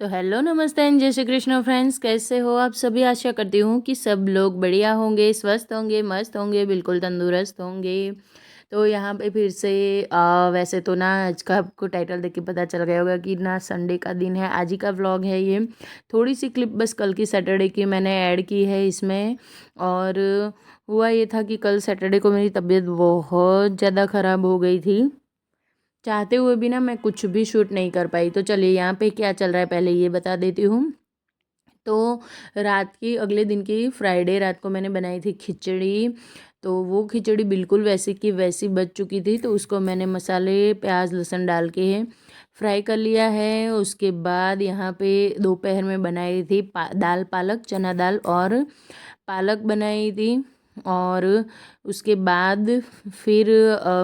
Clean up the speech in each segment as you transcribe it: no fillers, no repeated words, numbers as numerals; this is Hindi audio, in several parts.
तो हेलो नमस्ते एंड जय श्री कृष्ण फ्रेंड्स, कैसे हो आप सभी। आशा करती हूँ कि सब लोग बढ़िया होंगे, स्वस्थ होंगे, मस्त होंगे, बिल्कुल तंदुरुस्त होंगे। तो यहाँ पे फिर से वैसे तो ना आज का आपको टाइटल देख के पता चल गया होगा कि ना संडे का दिन है। आज ही का व्लॉग है ये। थोड़ी सी क्लिप बस कल की सैटरडे की मैंने ऐड की है इसमें। और हुआ ये था कि कल सैटरडे को मेरी तबीयत बहुत ज़्यादा ख़राब हो गई थी। चाहते हुए भी ना मैं कुछ भी शूट नहीं कर पाई। तो चलिए यहाँ पे क्या चल रहा है पहले ये बता देती हूँ। तो रात की अगले दिन की फ्राइडे रात को मैंने बनाई थी खिचड़ी। तो वो खिचड़ी बिल्कुल वैसी की वैसी बच चुकी थी। तो उसको मैंने मसाले प्याज लहसुन डाल के फ्राई कर लिया है। उसके बाद यहाँ पे दोपहर में बनाई थी दाल पालक चना दाल और पालक बनाई थी। और उसके बाद फिर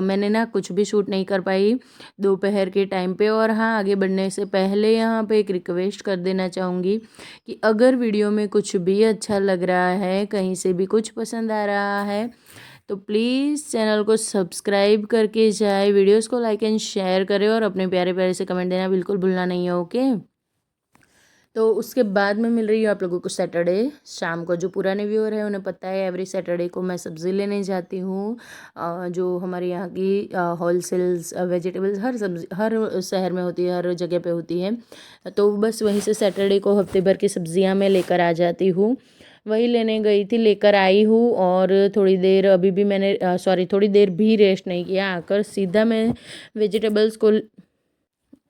मैंने ना कुछ भी शूट नहीं कर पाई दोपहर के टाइम पे। और हाँ, आगे बढ़ने से पहले यहाँ पे एक रिक्वेस्ट कर देना चाहूँगी कि अगर वीडियो में कुछ भी अच्छा लग रहा है, कहीं से भी कुछ पसंद आ रहा है, तो प्लीज़ चैनल को सब्सक्राइब करके जाए, वीडियोस को लाइक एंड शेयर करें और अपने प्यारे प्यारे से कमेंट देना बिल्कुल भूलना नहीं है। ओके। तो उसके बाद में मिल रही है आप लोगों को सैटरडे शाम को। जो पुराने व्यूअर है उन्हें पता है एवरी सैटरडे को मैं सब्ज़ी लेने जाती हूँ। जो हमारे यहाँ की होलसेल्स वेजिटेबल्स हर सब्जी हर शहर में होती है, हर जगह पे होती है। तो बस वहीं से सैटरडे को हफ्ते भर की सब्जियाँ मैं लेकर आ जाती हूँ। वही लेने गई थी, लेकर आई हूँ। और थोड़ी देर अभी भी मैंने थोड़ी देर भी रेस्ट नहीं किया, आकर सीधा मैं वेजिटेबल्स को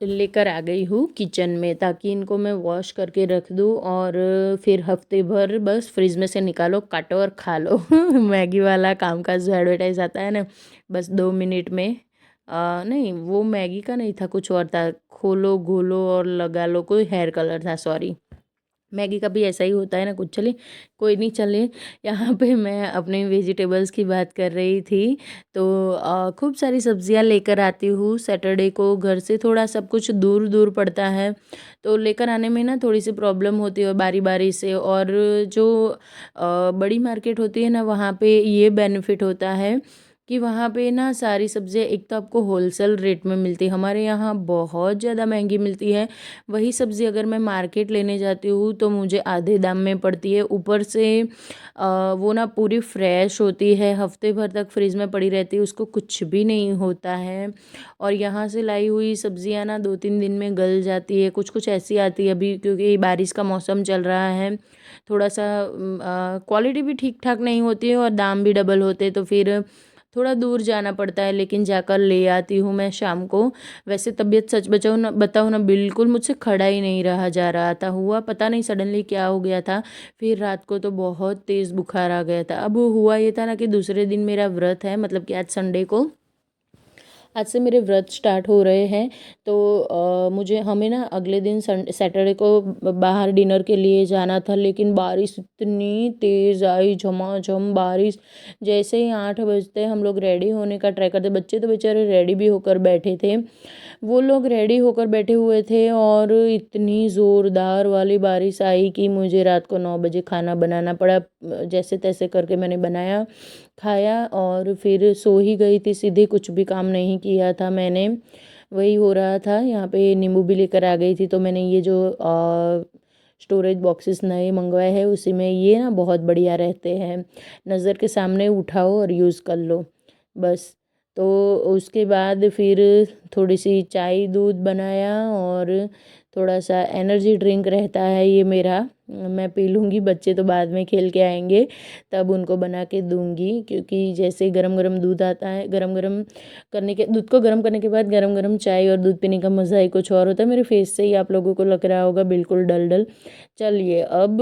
लेकर आ गई हूँ किचन में, ताकि इनको मैं वॉश करके रख दूँ और फिर हफ्ते भर बस फ्रिज में से निकालो, काटो और खा लो। मैगी वाला काम का जो एडवर्टाइज आता है ना, बस 2 मिनट में। नहीं, वो मैगी का नहीं था, कुछ और था। खोलो घोलो और लगा लो, कोई हेयर कलर था, सॉरी। मैगी का भी ऐसा ही होता है ना कुछ। चलिए कोई नहीं, चले। यहाँ पे मैं अपने वेजिटेबल्स की बात कर रही थी। तो खूब सारी सब्जियाँ लेकर आती हूँ सैटरडे को। घर से थोड़ा सब कुछ दूर दूर पड़ता है, तो लेकर आने में ना थोड़ी सी प्रॉब्लम होती है बारी बारी से। और जो बड़ी मार्केट होती है ना, वहाँ पे ये बेनिफिट होता है कि वहाँ पे ना सारी सब्जियाँ एक तो आपको होलसेल रेट में मिलती है। हमारे यहाँ बहुत ज़्यादा महंगी मिलती है। वही सब्ज़ी अगर मैं मार्केट लेने जाती हूँ तो मुझे आधे दाम में पड़ती है। ऊपर से वो ना पूरी फ्रेश होती है, हफ्ते भर तक फ्रिज में पड़ी रहती है, उसको कुछ भी नहीं होता है। और यहाँ से लाई हुई सब्जियाँ ना 2-3 दिन में गल जाती है। कुछ कुछ ऐसी आती है अभी, क्योंकि बारिश का मौसम चल रहा है, थोड़ा सा क्वालिटी भी ठीक ठाक नहीं होती है और दाम भी डबल होते हैं। तो फिर थोड़ा दूर जाना पड़ता है, लेकिन जाकर ले आती हूँ मैं शाम को। वैसे तबीयत सच बताऊँ ना, बिल्कुल मुझसे खड़ा ही नहीं रहा जा रहा था। हुआ पता नहीं सडनली क्या हो गया था। फिर रात को तो बहुत तेज़ बुखार आ गया था। अब हुआ ये था ना कि दूसरे दिन मेरा व्रत है, मतलब कि आज संडे को आज से मेरे व्रत स्टार्ट हो रहे हैं। तो मुझे हमें ना अगले दिन सैटरडे को बाहर डिनर के लिए जाना था, लेकिन बारिश इतनी तेज़ आई, झमाझम बारिश। जैसे ही 8 बजते हम लोग रेडी होने का ट्राई करते, बच्चे तो बेचारे रेडी भी होकर बैठे थे। वो लोग रेडी होकर बैठे हुए थे और इतनी ज़ोरदार वाली बारिश आई कि मुझे रात को 9 बजे खाना बनाना पड़ा। जैसे तैसे करके मैंने बनाया, खाया और फिर सो ही गई थी सीधे। कुछ भी काम नहीं किया था मैंने। वही हो रहा था। यहाँ पे नींबू भी लेकर आ गई थी, तो मैंने ये जो स्टोरेज बॉक्सेस नए मंगवाए हैं उसी में ये ना बहुत बढ़िया रहते हैं। नज़र के सामने उठाओ और यूज़ कर लो बस। तो उसके बाद फिर थोड़ी सी चाय दूध बनाया और थोड़ा सा एनर्जी ड्रिंक रहता है ये मेरा, मैं पी लूँगी। बच्चे तो बाद में खेल के आएंगे तब उनको बना के दूँगी, क्योंकि जैसे गरम गरम दूध आता है, गरम गरम करने के दूध को गर्म करने के बाद गरम गरम चाय और दूध पीने का मज़ा ही कुछ और होता है। मेरे फेस से ही आप लोगों को लग रहा होगा बिल्कुल डल डल। चलिए अब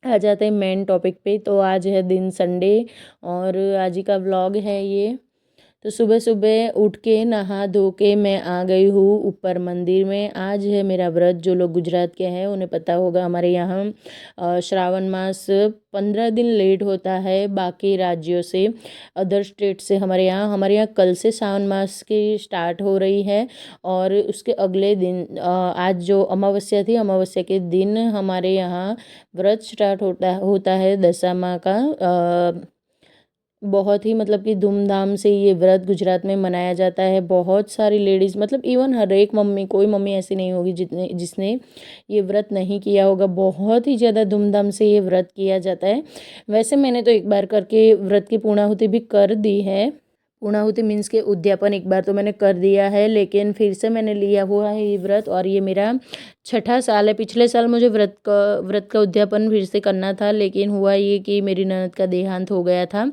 आ जाते हैं मेन टॉपिक पे। तो आज है दिन संडे और आज ही का व्लॉग है ये। तो सुबह सुबह उठ के नहा धो के मैं आ गई हूँ ऊपर मंदिर में। आज है मेरा व्रत। जो लोग गुजरात के हैं उन्हें पता होगा, हमारे यहाँ श्रावण मास 15 दिन लेट होता है बाकी राज्यों से, अदर स्टेट से। हमारे यहाँ कल से श्रावण मास की स्टार्ट हो रही है। और उसके अगले दिन आज जो अमावस्या थी, अमावस्या के दिन हमारे यहाँ व्रत स्टार्ट होता होता है दशा माँ का। बहुत ही मतलब कि धूमधाम से ये व्रत गुजरात में मनाया जाता है। बहुत सारी लेडीज़ मतलब इवन हर एक मम्मी, कोई मम्मी ऐसी नहीं होगी जितने जिसने ये व्रत नहीं किया होगा। बहुत ही ज़्यादा धूमधाम से ये व्रत किया जाता है। वैसे मैंने तो एक बार करके व्रत की पूर्णाहुति भी कर दी है। पूर्णाहुति मीन्स के उद्यापन एक बार तो मैंने कर दिया है, लेकिन फिर से मैंने लिया हुआ है ये व्रत और ये मेरा छठा साल है। पिछले साल मुझे व्रत का उद्यापन फिर से करना था, लेकिन हुआ ये कि मेरी ननद का देहांत हो गया था,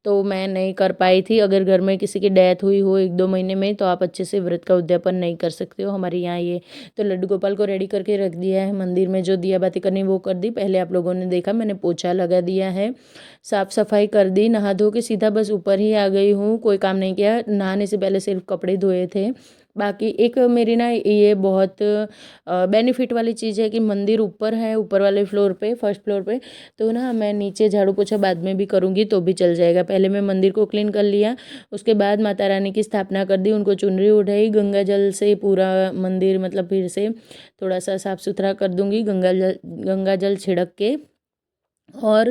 तो मैं नहीं कर पाई थी। अगर घर में किसी की डेथ हुई हो 1-2 महीने में तो आप अच्छे से व्रत का उद्यापन नहीं कर सकते हो। हमारे यहाँ ये तो लड्डू गोपाल को रेडी करके रख दिया है। मंदिर में जो दिया बाती करनी वो कर दी। पहले आप लोगों ने देखा मैंने पोछा लगा दिया है, साफ सफाई कर दी, नहा धो के सीधा बस ऊपर ही आ गई हूँ। कोई काम नहीं किया, नहाने से पहले सिर्फ कपड़े धोए थे। बाकी एक मेरी ना ये बहुत बेनिफिट वाली चीज़ है कि मंदिर ऊपर है, ऊपर वाले फ्लोर पे, फर्स्ट फ्लोर पे, तो ना मैं नीचे झाड़ू पोछा बाद में भी करूँगी तो भी चल जाएगा। पहले मैं मंदिर को क्लीन कर लिया, उसके बाद माता रानी की स्थापना कर दी, उनको चुनरी उठाई, गंगा जल से पूरा मंदिर मतलब फिर से थोड़ा सा साफ़ सुथरा कर दूँगी गंगा जल छिड़क के। और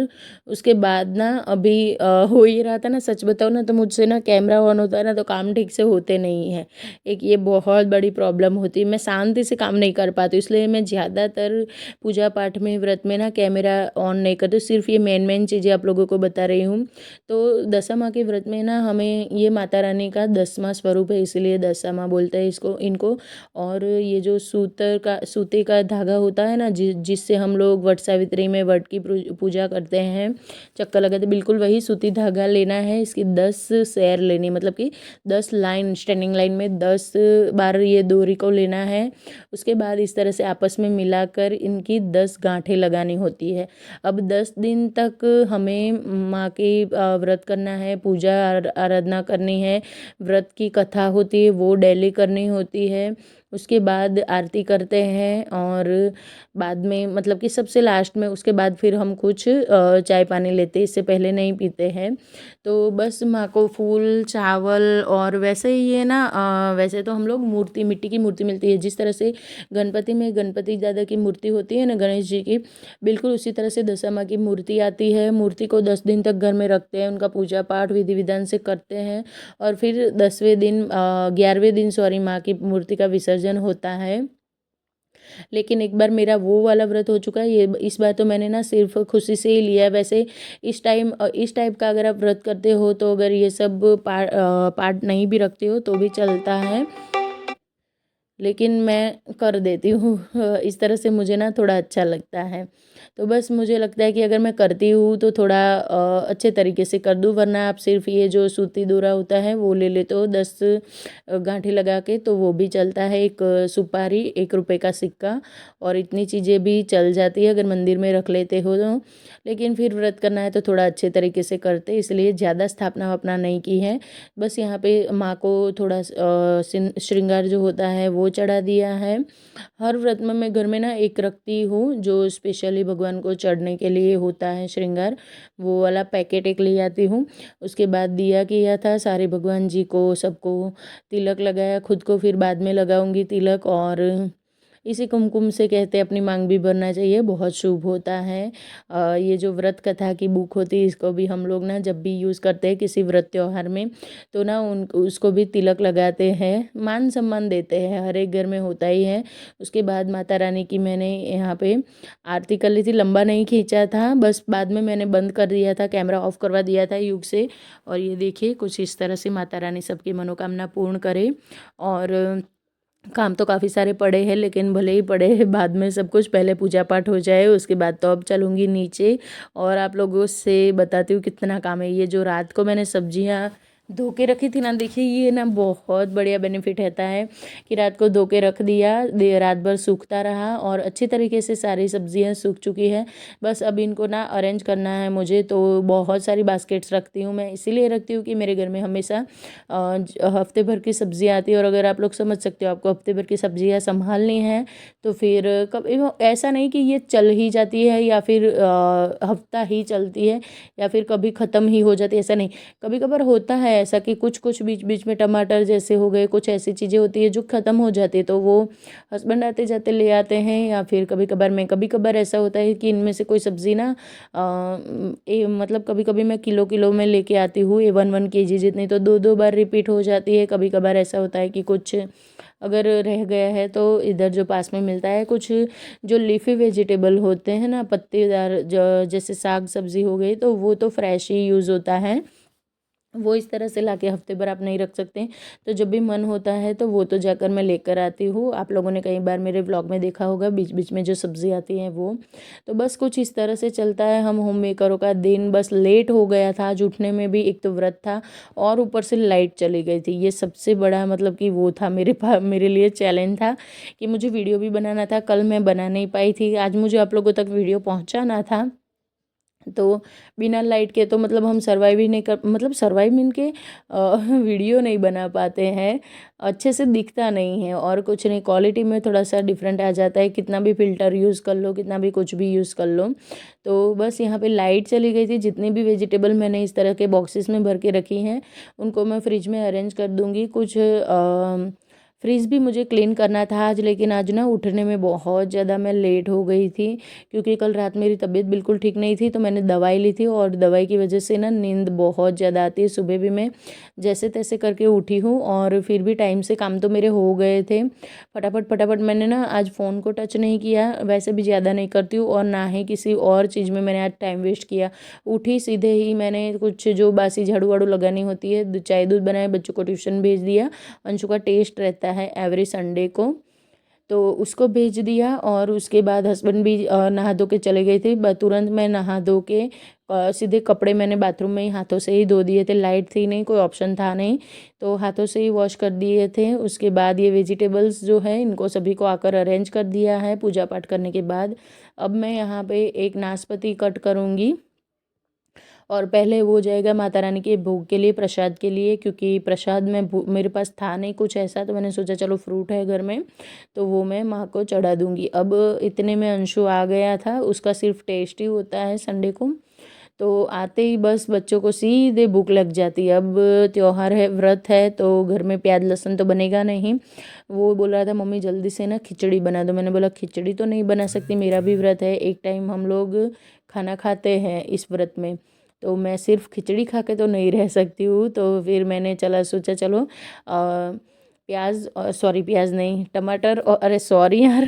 उसके बाद ना अभी हो ही रहा था ना, सच बताऊँ ना तो मुझसे ना कैमरा ऑन होता है ना तो काम ठीक से होते नहीं है। एक ये बहुत बड़ी प्रॉब्लम होती है, मैं शांति से काम नहीं कर पाती, इसलिए मैं ज़्यादातर पूजा पाठ में व्रत में ना कैमरा ऑन नहीं करती। सिर्फ ये मेन मेन चीज़ें आप लोगों को बता रही हूँ। तो दशा माँ के व्रत में ना हमें ये माता रानी का 10वां स्वरूप है, इसलिए दशा माँ बोलते हैं इसको इनको। और ये जो सूते का धागा होता है ना जिससे हम लोग वट सावित्री में वट की पूजा करते हैं, चक्कर लगाते, बिल्कुल वही सूती धागा लेना है। इसकी 10 सैर लेनी, मतलब कि 10 लाइन, स्टैंडिंग लाइन में 10 बार ये डोरी को लेना है। उसके बाद इस तरह से आपस में मिलाकर इनकी 10 गांठें लगानी होती है। अब 10 दिन तक हमें माँ की व्रत करना है, पूजा आराधना करनी है। व्रत की कथा होती है वो डेली करनी होती है। उसके बाद आरती करते हैं और बाद में मतलब कि सबसे लास्ट में उसके बाद फिर हम कुछ चाय पानी लेते हैं, इससे पहले नहीं पीते हैं। तो बस माँ को फूल चावल और वैसे ही ये ना वैसे तो हम लोग मूर्ति, मिट्टी की मूर्ति मिलती है, जिस तरह से गणपति में गणपति दादा की मूर्ति होती है ना, गणेश जी की, बिल्कुल उसी तरह से दशा माँ की मूर्ति आती है। मूर्ति को 10 दिन तक घर में रखते हैं, उनका पूजा पाठ विधि विधान से करते हैं और फिर 11वें दिन सॉरी माँ की मूर्ति का विसर्जन होता है। लेकिन एक बार मेरा वो वाला व्रत हो चुका है, ये इस बार तो मैंने ना सिर्फ खुशी से ही लिया है। वैसे इस टाइप का अगर आप व्रत करते हो तो अगर ये सब पार्ट नहीं भी रखते हो तो भी चलता है, लेकिन मैं कर देती हूँ इस तरह से मुझे ना थोड़ा अच्छा लगता है। तो बस मुझे लगता है कि अगर मैं करती हूँ तो थोड़ा अच्छे तरीके से कर दूँ, वरना आप सिर्फ ये जो सूती डोरा होता है वो ले लेते हो 10 गांठें लगा के तो वो भी चलता है। एक सुपारी, 1 रुपए का सिक्का और इतनी चीज़ें भी चल जाती है अगर मंदिर में रख लेते हो तो। लेकिन फिर व्रत करना है तो थोड़ा अच्छे तरीके से करते, इसलिए ज़्यादा स्थापना वापना नहीं की है। बस यहाँ पे माँ को थोड़ा श्रृंगार जो होता है वो चढ़ा दिया है। हर व्रत में मैं घर में ना एक रखती हूँ जो स्पेशली भगवान को चढ़ने के लिए होता है श्रृंगार, वो वाला पैकेट एक ले आती हूँ। उसके बाद दिया किया था सारे भगवान जी को, सबको तिलक लगाया, खुद को फिर बाद में लगाऊंगी तिलक। और इसी कुमकुम से कहते हैं अपनी मांग भी भरना चाहिए, बहुत शुभ होता है। ये जो व्रत कथा की बुक होती है इसको भी हम लोग ना जब भी यूज़ करते हैं किसी व्रत त्योहार में तो ना उन उसको भी तिलक लगाते हैं, मान सम्मान देते हैं, हर एक घर में होता ही है। उसके बाद माता रानी की मैंने यहाँ पे आरती कर ली थी, लंबा नहीं खींचा था, बस बाद में मैंने बंद कर दिया था, कैमरा ऑफ करवा दिया था युग से। और ये देखिए कुछ इस तरह से माता रानी सबकी मनोकामना पूर्ण करे। और काम तो काफ़ी सारे पड़े हैं, लेकिन भले ही पड़े हैं बाद में सब कुछ, पहले पूजा पाठ हो जाए उसके बाद तो अब चलूँगी नीचे और आप लोगों से बताती हूँ कितना काम है। ये जो रात को मैंने सब्जियाँ धो के रखी थी ना, देखिए ये ना बहुत बढ़िया बेनिफिट रहता है कि रात को धो के रख दिया, रात भर सूखता रहा और अच्छी तरीके से सारी सब्जियां सूख चुकी है। बस अब इनको ना अरेंज करना है मुझे, तो बहुत सारी बास्केट्स रखती हूँ मैं, इसीलिए रखती हूँ कि मेरे घर में हमेशा हफ्ते भर की सब्जियाँ आती है। और अगर आप लोग समझ सकते हो आपको हफ्ते भर की सब्जियाँ संभालनी है तो फिर कभी ऐसा नहीं कि ये चल ही जाती है या फिर हफ्ता ही चलती है या फिर कभी ख़त्म ही हो जाती है, ऐसा नहीं। कभी कभार होता है है ऐसा कि कुछ कुछ बीच बीच में टमाटर जैसे हो गए, कुछ ऐसी चीज़ें होती है जो ख़त्म हो जाती है, तो वो हस्बैंड आते जाते ले आते हैं, या फिर कभी कभार ऐसा होता है कि इनमें से कोई सब्ज़ी ना मतलब कभी कभी मैं किलो किलो में लेके आती हूँ, ये 1 1 kg जितनी, तो 2 2 बार रिपीट हो जाती है। कभी कभार ऐसा होता है कि कुछ अगर रह गया है तो इधर जो पास में मिलता है, कुछ जो लीफी वेजिटेबल होते हैं ना, पत्तेदार, जैसे साग सब्जी हो गई, तो वो तो फ्रेश ही यूज़ होता है, वो इस तरह से लाके हफ्ते भर आप नहीं रख सकते। तो जब भी मन होता है तो वो तो जाकर मैं लेकर आती हूँ। आप लोगों ने कई बार मेरे व्लॉग में देखा होगा, बीच बीच में जो सब्ज़ी आती है वो। तो बस कुछ इस तरह से चलता है हम होम मेकरों का दिन। बस लेट हो गया था आज उठने में भी, एक तो व्रत था और ऊपर से लाइट चली गई थी। ये सबसे बड़ा मतलब कि वो था मेरे लिए चैलेंज था कि मुझे वीडियो भी बनाना था। कल मैं बना नहीं पाई थी, आज मुझे आप लोगों तक वीडियो पहुँचाना था। तो बिना लाइट के तो मतलब हम सर्वाइव ही नहीं कर, मतलब सर्वाइव मीन के वीडियो नहीं बना पाते हैं, अच्छे से दिखता नहीं है और कुछ नहीं, क्वालिटी में थोड़ा सा डिफरेंट आ जाता है, कितना भी फ़िल्टर यूज़ कर लो, कितना भी कुछ भी यूज़ कर लो। तो बस यहाँ पे लाइट चली गई थी। जितनी भी वेजिटेबल मैंने इस तरह के बॉक्सेस में भर के रखी हैं उनको मैं फ्रिज में अरेंज कर दूँगी। कुछ फ्रिज भी मुझे क्लीन करना था आज, लेकिन आज ना उठने में बहुत ज़्यादा मैं लेट हो गई थी, क्योंकि कल रात मेरी तबीयत बिल्कुल ठीक नहीं थी। तो मैंने दवाई ली थी और दवाई की वजह से ना नींद बहुत ज़्यादा आती है। सुबह भी मैं जैसे तैसे करके उठी हूँ और फिर भी टाइम से काम तो मेरे हो गए थे। फटाफट फटाफट मैंने ना आज फ़ोन को टच नहीं किया, वैसे भी ज़्यादा नहीं करती हूँ, और ना ही किसी और चीज़ में मैंने आज टाइम वेस्ट किया। उठी सीधे ही मैंने कुछ जो बासी झाड़ू वाड़ू लगानी होती है, चाय दूध बनाया, बच्चों को ट्यूशन भेज दिया। अंशु का टेस्ट रहता है एवरी संडे को, तो उसको भेज दिया। और उसके बाद हस्बैंड भी नहा धो के चले गए थे। तुरंत मैं नहा धो के सीधे कपड़े मैंने बाथरूम में ही हाथों से ही धो दिए थे, लाइट थी नहीं, कोई ऑप्शन था नहीं, तो हाथों से ही वॉश कर दिए थे। उसके बाद ये वेजिटेबल्स जो है इनको सभी को आकर अरेंज कर दिया है पूजा पाठ करने के बाद। अब मैं यहाँ पे एक नाशपाती कट करूँगी और पहले वो जाएगा माता रानी के भोग के लिए, प्रसाद के लिए, क्योंकि प्रसाद में मेरे पास था नहीं कुछ ऐसा, तो मैंने सोचा चलो फ्रूट है घर में तो वो मैं माँ को चढ़ा दूँगी। अब इतने में अंशु आ गया था, उसका सिर्फ टेस्ट ही होता है संडे को, तो आते ही बस बच्चों को सीधे भूख लग जाती है। अब त्योहार है, व्रत है, तो घर में प्याज लहसुन तो बनेगा नहीं। वो बोल रहा था मम्मी जल्दी से ना खिचड़ी बना दो। मैंने बोला खिचड़ी तो नहीं बना सकती, मेरा भी व्रत है, एक टाइम हम लोग खाना खाते हैं इस व्रत में, तो मैं सिर्फ खिचड़ी खा के तो नहीं रह सकती हूँ। तो फिर मैंने सोचा चलो प्याज, सॉरी प्याज नहीं, टमाटर, और अरे सॉरी यार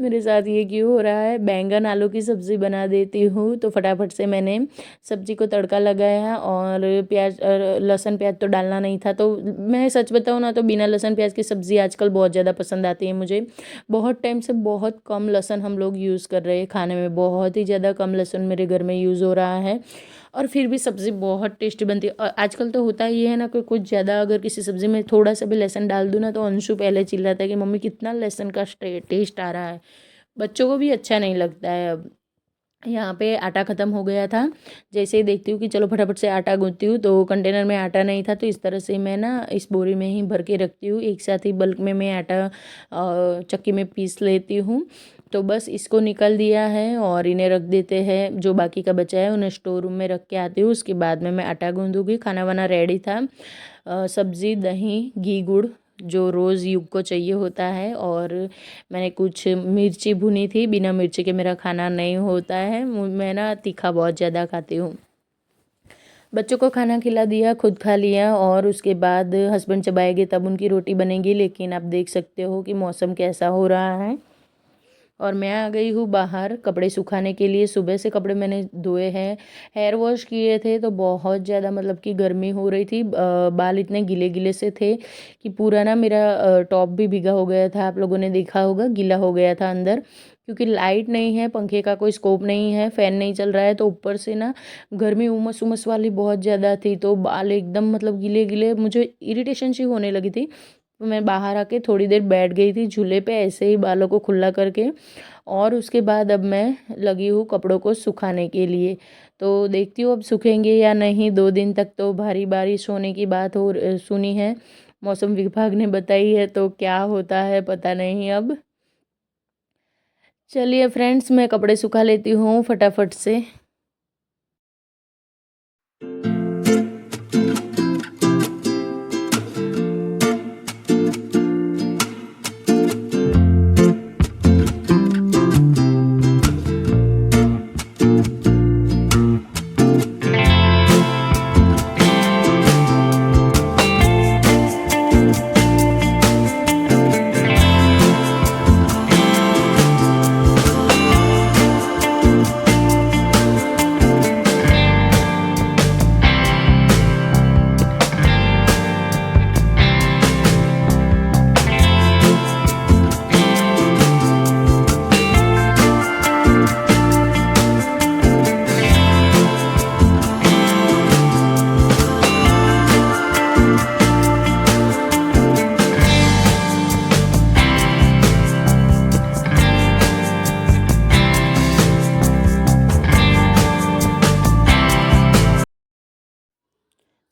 मेरे साथ ये क्यों हो रहा है, बैंगन आलू की सब्ज़ी बना देती हूँ। तो फटाफट से मैंने सब्ज़ी को तड़का लगाया, और प्याज लहसुन प्याज तो डालना नहीं था। तो मैं सच बताऊँ ना, तो बिना लहसुन प्याज की सब्ज़ी आजकल बहुत ज़्यादा पसंद आती है मुझे। बहुत टाइम से बहुत कम लहसुन हम लोग यूज़ कर रहे हैं खाने में, बहुत ही ज़्यादा कम लहसुन मेरे घर में यूज़ हो रहा है, और फिर भी सब्ज़ी बहुत टेस्टी बनती है। और आजकल तो होता ही है ना कि कुछ ज़्यादा अगर किसी सब्ज़ी में थोड़ा सा भी लहसुन डाल दूँ ना, तो अंशु पहले चिल्लाता है कि मम्मी कितना लहसुन का टेस्ट आ रहा है। बच्चों को भी अच्छा नहीं लगता है। अब यहाँ पे आटा ख़त्म हो गया था, जैसे ही देखती हूँ कि चलो फटाफट से आटा गूँथती हूँ, तो कंटेनर में आटा नहीं था, तो इस तरह से मैं ना इस बोरी में ही भर के रखती हूँ। एक साथ ही बल्क में मैं आटा चक्की में पीस लेती हूँ। तो बस इसको निकल दिया है और इन्हें रख देते हैं, जो बाकी का बचा है उन्हें स्टोर रूम में रख के आती हूँ। उसके बाद में मैं आटा गूँधूँगी। खाना वाना रेडी था, सब्ज़ी, दही, घी, गुड़ जो रोज़ युग को चाहिए होता है, और मैंने कुछ मिर्ची भुनी थी, बिना मिर्ची के मेरा खाना नहीं होता है, मैं ना तीखा बहुत ज़्यादा खाती हूँ। बच्चों को खाना खिला दिया, खुद खा लिया, और उसके बाद हस्बैंड जब आएंगे तब उनकी रोटी बनेगी। लेकिन आप देख सकते हो कि मौसम कैसा हो रहा है, और मैं आ गई हूँ बाहर कपड़े सुखाने के लिए। सुबह से कपड़े मैंने धोए हैं, हेयर वॉश किए थे, तो बहुत ज़्यादा मतलब कि गर्मी हो रही थी। बाल इतने गिले गिले से थे कि पूरा ना मेरा टॉप भी भीगा हो गया था, आप लोगों ने देखा होगा, गीला हो गया था अंदर, क्योंकि लाइट नहीं है, पंखे का कोई स्कोप नहीं है, फ़ैन नहीं चल रहा है, तो ऊपर से ना गर्मी उमस उमस वाली बहुत ज़्यादा थी, तो बाल एकदम मतलब गिले गिले, मुझे इरिटेशन सी होने लगी थी। तो मैं बाहर आके थोड़ी देर बैठ गई थी झूले पे, ऐसे ही बालों को खुला करके, और उसके बाद अब मैं लगी हूँ कपड़ों को सुखाने के लिए। तो देखती हूँ अब सूखेंगे या नहीं। 2 दिन तक तो भारी बारिश होने की बात सुनी है, मौसम विभाग ने बताई है, तो क्या होता है पता नहीं अब। चलिए फ्रेंड्स, मैं कपड़े सुखा लेती हूँ फटाफट से।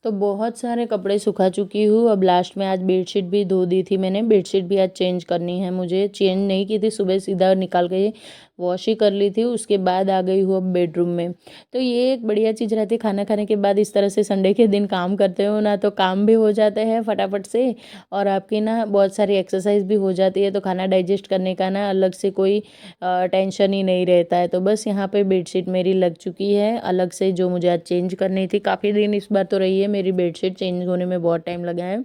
तो बहुत सारे कपड़े सुखा चुकी हूँ। अब लास्ट में आज बेडशीट भी धो दी थी मैंने। बेडशीट भी आज चेंज करनी है मुझे। चेंज नहीं की थी, सुबह सीधा निकाल के वॉश ही कर ली थी। उसके बाद आ गई हूँ अब बेडरूम में। तो ये एक बढ़िया चीज़ रहती है, खाना खाने के बाद इस तरह से संडे के दिन काम करते हो ना, तो काम भी हो जाते हैं फटाफट से, और आपकी ना बहुत सारी एक्सरसाइज भी हो जाती है। तो खाना डाइजेस्ट करने का ना अलग से कोई टेंशन ही नहीं रहता है। तो बस यहाँ पे बेडशीट मेरी लग चुकी है अलग से, जो मुझे आज चेंज करनी थी। काफ़ी दिन इस बार तो रही है मेरी बेडशीट, चेंज होने में बहुत टाइम लगा है।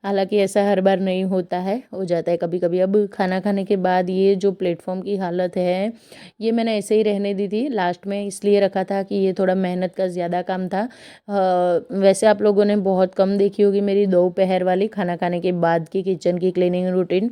हालांकि ऐसा हर बार नहीं होता है, हो जाता है कभी कभी। अब खाना खाने के बाद ये जो प्लेटफॉर्म की हालत है, ये मैंने ऐसे ही रहने दी थी। लास्ट में इसलिए रखा था कि ये थोड़ा मेहनत का ज़्यादा काम था। वैसे आप लोगों ने बहुत कम देखी होगी मेरी दोपहर वाली खाना खाने के बाद की किचन की क्लीनिंग रूटीन।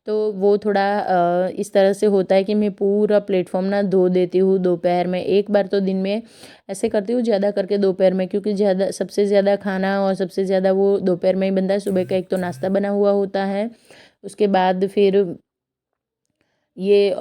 तो वो थोड़ा इस तरह से होता है कि मैं पूरा प्लेटफॉर्म ना धो देती हूँ दोपहर में। एक बार तो दिन में ऐसे करती हूँ, ज़्यादा करके दोपहर में, क्योंकि ज़्यादा सबसे ज़्यादा खाना और सबसे ज़्यादा वो दोपहर में ही बनता है। सुबह का एक तो नाश्ता बना हुआ होता है, उसके बाद फिर ये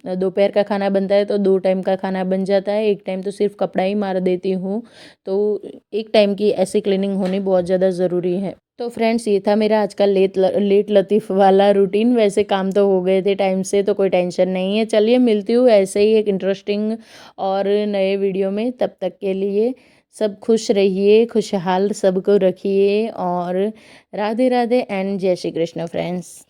दोपहर का खाना बनता है, तो 2 टाइम का खाना बन जाता है। एक टाइम तो सिर्फ कपड़ा ही मार देती हूँ। तो एक टाइम की ऐसी क्लीनिंग होनी बहुत ज़्यादा ज़रूरी है। तो फ्रेंड्स, ये था मेरा आज का लेट लतीफ़ वाला रूटीन। वैसे काम तो हो गए थे टाइम से, तो कोई टेंशन नहीं है। चलिए मिलती हूँ ऐसे ही एक इंटरेस्टिंग और नए वीडियो में। तब तक के लिए सब खुश रहिए, खुशहाल सबको रखिए, और राधे राधे एंड जय श्री कृष्ण फ्रेंड्स।